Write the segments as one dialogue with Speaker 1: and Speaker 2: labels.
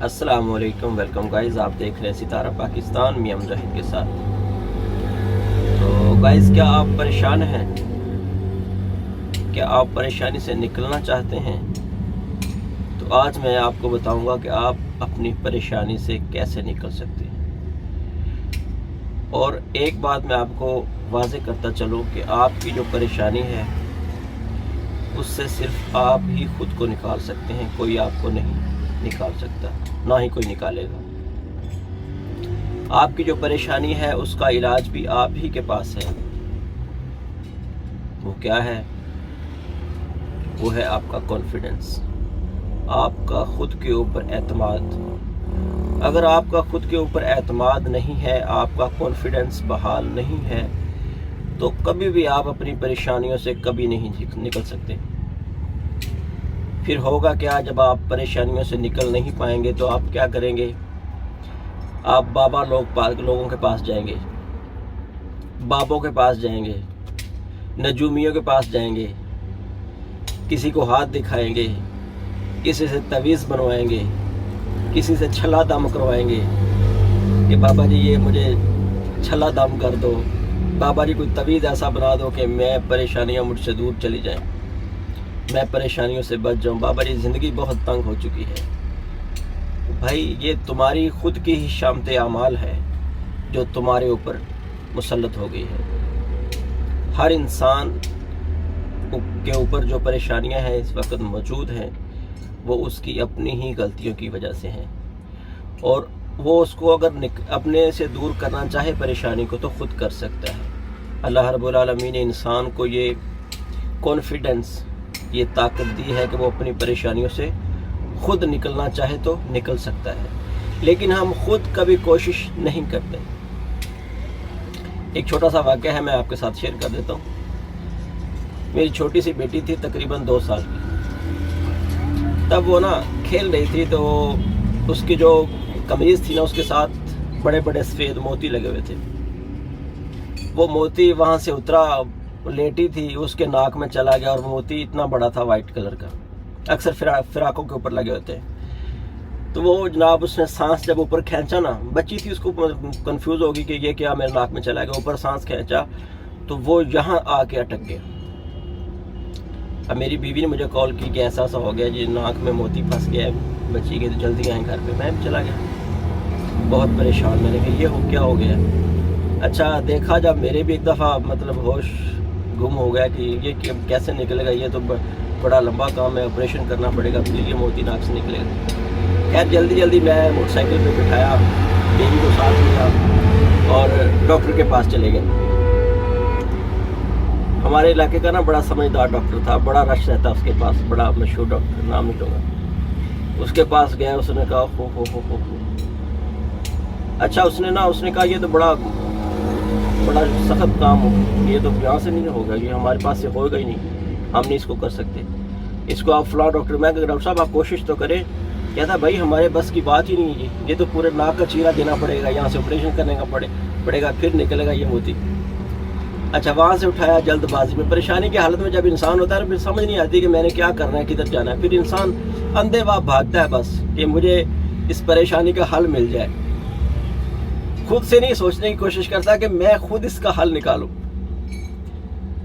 Speaker 1: अस्सलाम वालेकुम, welcome guys. आप देख रहे हैं सितारा पाकिस्तान, मियां मुजाहिद के साथ। तो गाइस, क्या आप परेशान हैं? क्या आप परेशानी से निकलना चाहते हैं? तो आज मैं आपको बताऊंगा कि आप अपनी परेशानी से कैसे निकल सकते हैं। और एक बात मैं आपको वाज़ेह करता चलूं कि आपकी जो परेशानी है उससे सिर्फ आप ही खुद को निकाल सकते हैं, कोई आपको नहीं निकाल सकता, ना ही कोई निकालेगा। आपकी जो परेशानी है उसका इलाज भी आप ही के पास है। वो क्या है? वो है आपका कॉन्फिडेंस, आपका खुद के ऊपर एतमाद। अगर आपका खुद के ऊपर एतमाद नहीं है, आपका कॉन्फिडेंस बहाल नहीं है, तो कभी भी आप अपनी परेशानियों से कभी नहीं निकल सकते। फिर होगा क्या? जब आप परेशानियों से निकल नहीं पाएंगे तो आप क्या करेंगे? आप लोगों के पास जाएंगे, बाबों के पास जाएंगे, नजूमियों के पास जाएंगे, किसी को हाथ दिखाएंगे, किसी से तवीज़ बनवाएंगे, किसी से छला दम करवाएंगे कि बाबा जी ये मुझे छला दम कर दो, बाबा जी कोई तवीज़ ऐसा बना दो कि मैं परेशानियां मुझसे दूर चली जाएं, मैं परेशानियों से बच जाऊं। बाबा जी ज़िंदगी बहुत तंग हो चुकी है। भाई, ये तुम्हारी खुद की ही शामते आमाल है जो तुम्हारे ऊपर मुसल्लत हो गई है। हर इंसान के ऊपर जो परेशानियां हैं इस वक्त मौजूद हैं, वो उसकी अपनी ही गलतियों की वजह से हैं। और वो उसको अगर अपने से दूर करना चाहे परेशानी को तो खुद कर सकता है। अल्लाह रब्बुल आलमीन ने इंसान को ये कॉन्फिडेंस, ये ताकत दी है कि वो अपनी परेशानियों से खुद निकलना चाहे तो निकल सकता है, लेकिन हम खुद कभी कोशिश नहीं करते। एक छोटा सा वाक़या है, मैं आपके साथ शेयर कर देता हूँ। मेरी छोटी सी बेटी थी, तकरीबन 2 साल की। तब वो ना खेल रही थी, तो उसकी जो कमीज़ थी ना, उसके साथ बड़े बड़े सफ़ेद मोती लगे हुए थे। वो मोती वहाँ से उतरा, लेटी थी, उसके नाक में चला गया और मोती इतना बड़ा था, वाइट कलर का। अक्सर फिराकों के ऊपर लगे होते हैं। तो वो जनाब, उसने सांस जब ऊपर खींचा ना, बच्ची थी, उसको कंफ्यूज होगी कि ये क्या मेरे नाक में चला गया। ऊपर सांस खींचा तो वो यहाँ आके अटक गया। अब मेरी बीवी ने मुझे कॉल की कि ऐसा ऐसा हो गया जी, नाक में मोती फंस गया है बच्ची के, तो जल्दी आए घर पे। मैं भी चला गया, बहुत परेशान। मैंने कहा ये क्या हो गया? अच्छा, देखा जब मेरे भी एक दफ़ा मतलब होश गुम हो गया कि ये कैसे निकलेगा, ये तो बड़ा लंबा काम है, ऑपरेशन करना पड़ेगा, फिर ये मोती नाक से निकलेगा। खैर जल्दी मैं मोटरसाइकिल पे बिठाया, बेबी को साथ लिया और डॉक्टर के पास चले गए। हमारे इलाके का ना बड़ा समझदार डॉक्टर था, बड़ा रश रहता उसके पास, बड़ा मशहूर डॉक्टर, नाम नहीं लूँगा। उसके पास गया, उसने कहा हो। अच्छा, उसने कहा ये तो बड़ा सख्त काम हो, ये तो यहाँ से नहीं होगा, ये हमारे पास से होगा ही नहीं, हम नहीं इसको कर सकते, इसको आप फलां डॉक्टर। मैं डॉक्टर साहब आप कोशिश तो करें। कहता भाई हमारे बस की बात ही नहीं है, ये तो पूरे नाक का चीरा देना पड़ेगा, यहाँ से ऑपरेशन करने का पड़ेगा, फिर निकलेगा ये मोती। अच्छा, वहाँ से उठाया जल्दबाजी में, परेशानी की हालत में जब इंसान होता है फिर समझ नहीं आती कि मैंने क्या करना है, किधर जाना है। फिर इंसान अंधेवाह भागता है बस कि मुझे इस परेशानी का हल मिल जाए। खुद से नहीं सोचने की कोशिश करता कि मैं खुद इसका हल निकालूं।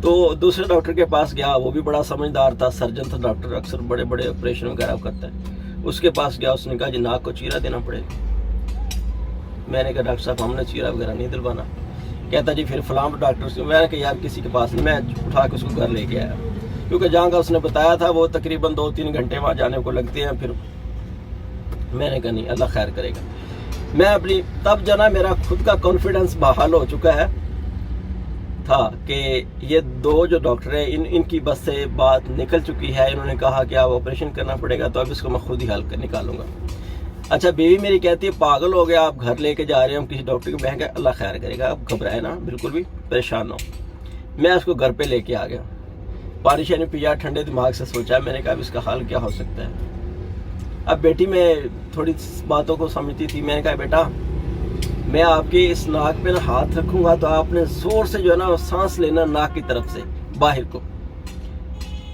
Speaker 1: तो दूसरे डॉक्टर के पास गया, वो भी बड़ा समझदार था, सर्जन था डॉक्टर, अक्सर बड़े बड़े ऑपरेशन वगैरह करता है। उसके पास गया, उसने कहा जी नाक को चीरा देना पड़ेगा। मैंने कहा डॉक्टर साहब हमने चीरा वगैरह नहीं दिलवाना। कहता जी फिर फलां डॉक्टर से। मैंने कहा यार किसी के पास नहीं, मैं उठा के उसको घर लेके आया, क्योंकि जहाँ का उसने बताया था वो तकरीबन 2-3 घंटे वहाँ जाने को लगते हैं। फिर मैंने कहा नहीं, अल्लाह खैर करेगा। मैं अपनी तब जना मेरा खुद का कॉन्फिडेंस बहाल हो चुका है था कि ये 2 जो डॉक्टर हैं इनकी बस से बात निकल चुकी है। इन्होंने कहा कि आप ऑपरेशन करना पड़ेगा, तो अब इसको मैं खुद ही हल कर निकालूंगा। अच्छा, बीवी मेरी कहती है पागल हो गया, आप घर लेके जा रहे हैं हम किसी डॉक्टर के। मैं कहा अल्लाह खैर करेगा, आप घबराए ना, बिल्कुल भी परेशान हो। मैं उसको घर पे लेके आ गया, पानी शानी पिया, ठंडे दिमाग से सोचा। मैंने कहा अब इसका हल क्या हो सकता है। अब बेटी में थोड़ी बातों को समझती थी। मैंने कहा बेटा, मैं आपके इस नाक पे ना हाथ रखूंगा तो आपने जोर से जो है ना सांस लेना नाक की तरफ से बाहर को,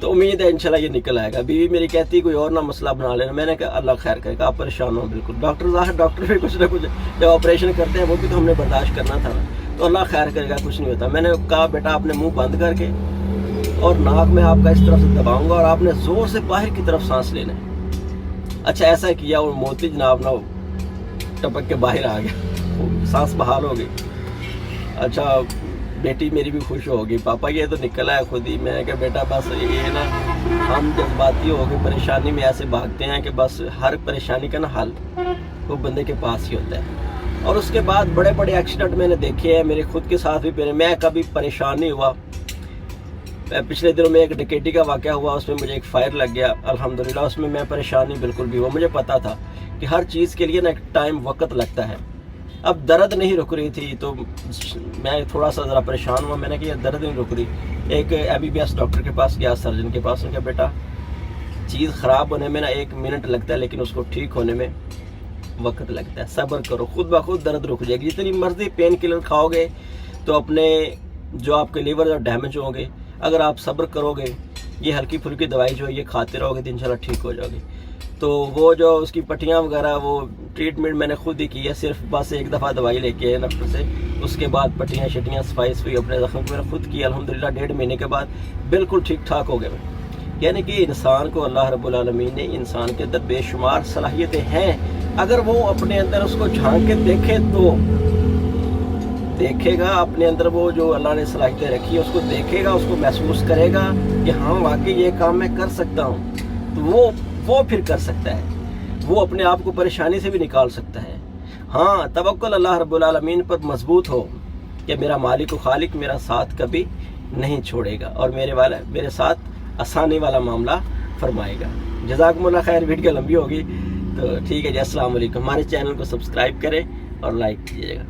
Speaker 1: तो उम्मीद है इंशाल्लाह ये निकल आएगा। बीवी मेरी कहती कोई और ना मसला बना लेना, मैंने कहा अल्लाह खैर करेगा, आप परेशान हो बिल्कुल। डॉक्टर भी कुछ ना कुछ जब ऑपरेशन करते हैं वो भी तो हमने बर्दाश्त करना था ना, तो अल्लाह खैर करेगा, कुछ नहीं होता। मैंने कहा बेटा आपने मुंह बंद करके और नाक में आपका इस तरफ से दबाऊंगा और आपने ज़ोर से बाहर की तरफ सांस लेना है। अच्छा ऐसा किया और मोती जनाब ना टपक के बाहर आ गया, सांस बहाल हो गई। अच्छा बेटी मेरी भी खुश हो गई, पापा ये तो निकला है खुद ही। मैंने कहा बेटा बस ये ना हम जज्बाती हो गए, परेशानी में ऐसे भागते हैं कि बस हर परेशानी का ना हल वो बंदे के पास ही होता है। और उसके बाद बड़े बड़े एक्सीडेंट मैंने देखे हैं, मेरे खुद के साथ भी मैं कभी परेशान नहीं हुआ। पिछले दिनों में एक डकैती का वाक़या हुआ, उसमें मुझे एक फायर लग गया अल्हम्दुलिल्लाह, उसमें मैं परेशान नहीं बिल्कुल भी हुआ। मुझे पता था कि हर चीज़ के लिए ना एक टाइम वक्त लगता है। अब दर्द नहीं रुक रही थी तो मैं थोड़ा सा ज़रा परेशान हुआ। मैंने कहा दर्द नहीं रुक रही, एक MBBS डॉक्टर के पास गया, सर्जन के पास। उनका बेटा चीज़ ख़राब होने में ना 1 मिनट लगता है, लेकिन उसको ठीक होने में वक्त लगता है, सब्र करो, खुद ब खुद दर्द रुक जाएगी। जितनी मर्जी पेन किलर खाओगे तो अपने जो आपके लीवर जो डैमेज होंगे, अगर आप सब्र करोगे, ये हल्की फुल्की दवाई जो है ये खाते रहोगे तो इंशाल्लाह ठीक हो जाओगे। तो वो जो उसकी पट्टियाँ वगैरह वो ट्रीटमेंट मैंने खुद ही की है, सिर्फ बस एक दफ़ा दवाई लेके आए डॉक्टर से, उसके बाद पट्टियाँ शट्टियाँ सफाई अपने ज़ख्म को मैंने खुद की अल्हम्दुलिल्लाह। 1.5 महीने के बाद बिल्कुल ठीक ठाक हो गए मैं। यानी कि इंसान को अल्लाह रब्बुल आलमीन ने, इंसान के अंदर बेशुमार सलाहियतें हैं, अगर वो अपने अंदर उसको झांक के देखे तो देखेगा अपने अंदर वो जो अल्लाह ने सलाहियतें रखी है उसको देखेगा, उसको महसूस करेगा कि हाँ वाकई ये काम मैं कर सकता हूँ, तो वो फिर कर सकता है, वो अपने आप को परेशानी से भी निकाल सकता है। हाँ तवक्कुल अल्लाह रब्बुल आलमीन पर मजबूत हो कि मेरा मालिक व खालिक मेरा साथ कभी नहीं छोड़ेगा और मेरे साथ आसानी वाला मामला फरमाएगा। जज़ाकुमुल्लाह खैर। वीडियो लंबी होगी तो ठीक है जी, अस्सलाम वालेकुम। हमारे चैनल को सब्सक्राइब करें और लाइक कीजिएगा।